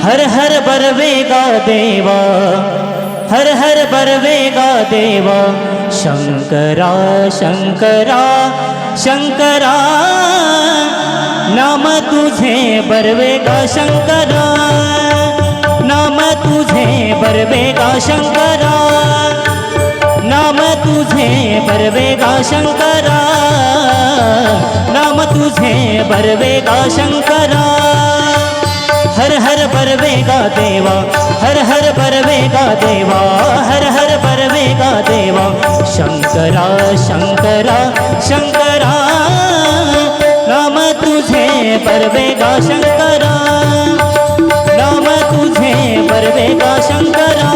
हर हर बरवेगा देवा, हर हर बरवेगा देवा, शंकरा शंकरा शंकरा, नाम तुझे बरवेगा शंकरा, नाम तुझे बरवेगा शंकरा, नाम तुझे बरवेगा शंकरा, नाम तुझे बरवेगा शंकरा। हर हर बरवेगा देवा, हर हर बरवेगा देवा, हर हर बरवेगा देवा, शंकरा शंकरा शंकरा, नाम तुझे बरवेगा शंकरा, नाम तुझे बरवेगा शंकरा,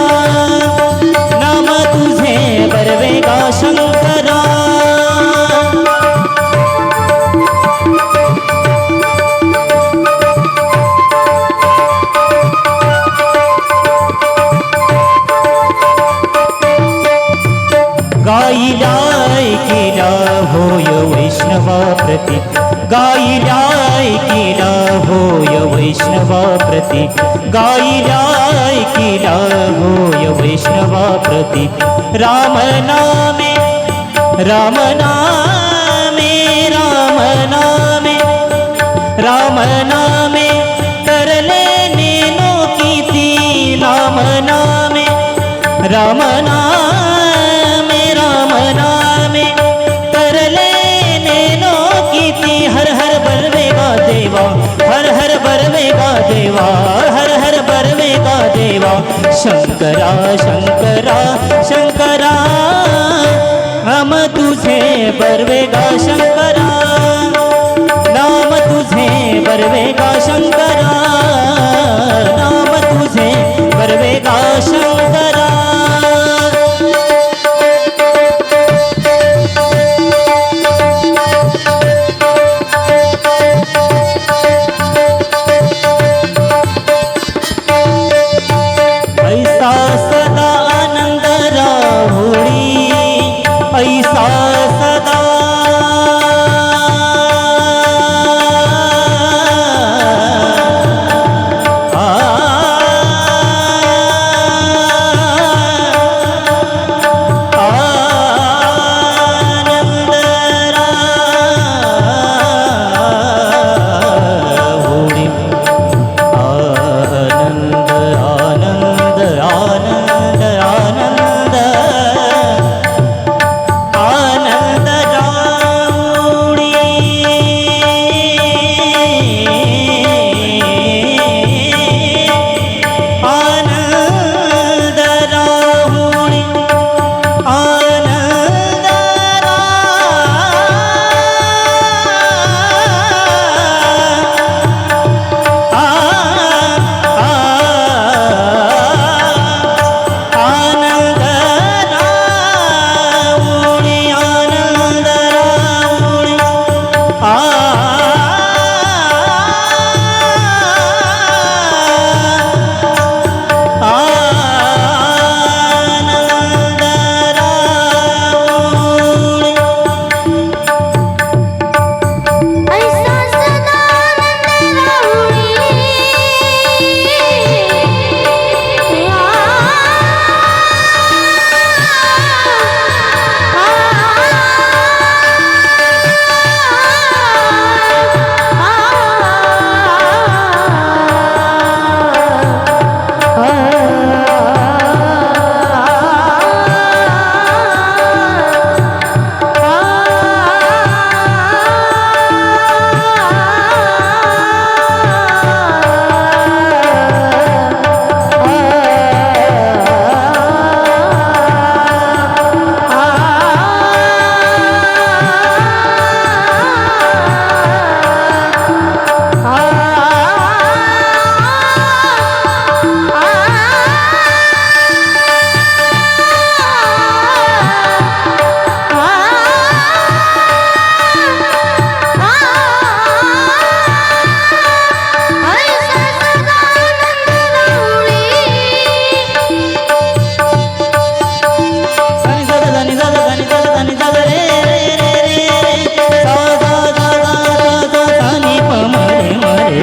नाम तुझे बरवेगा शंकरा। गायिलाय केला होय वैष्णवा प्रती, गायिलाय केला होय वैष्णवा प्रती, गायिलाय केला होय वैष्णवा प्रती। राम नामे राम नामे राम नामे राम नामे, तरले नेनो किती राम नामे राम नामे राम नामे, तरले नेनो किती। हर हर बरवेगा देवा, हर हर बरवेगा देवा, हर हर बरवेगा देवा, शंकरा शंकरा शंकरा, नाम तुझे बरवेगा शंकरा, नाम तुझे बरवेगा शंकरा, नाम तुझे बरवेगा शंकरा। ऐसा सदा आनंद राहुडी, ऐसा सदा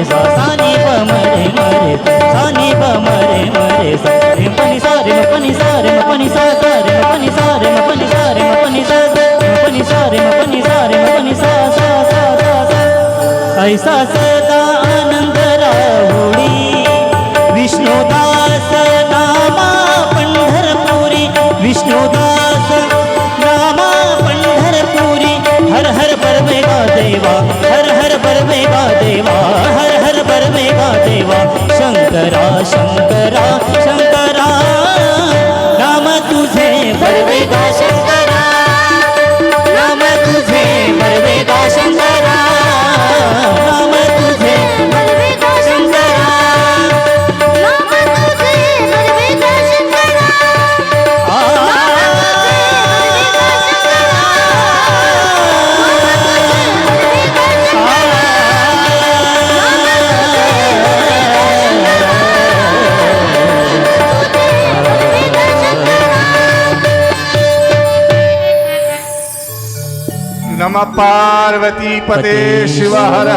सा सा नी प म रे म रे सा नी प म रे म रे सा रे म पनि सा रे म पनि सा रे म पनि सा सा रे म पनि सा रे म पनि सा रे म पनि सा रे म पनि सा रे म पनि सा रे म पनि सा सा सा सा सा ऐसा सदा आनंद राहुडी विष्णुदास नामा पंढरपुरी विष्णुदास नामा पंढरपुरी हर हर बरमेगा देवा हर हर बरमेगा देवा हर हर बरमेगा देवा शंकरा शंकरा शंकरा नाम तुझे बरवेगा शंकरा नाम तुझे बरवेगा शंकरा नाम तुझे बरवेगा शंकरा नाम तुझे बरवेगा शंकरा नमः पार्वती पते शिव हर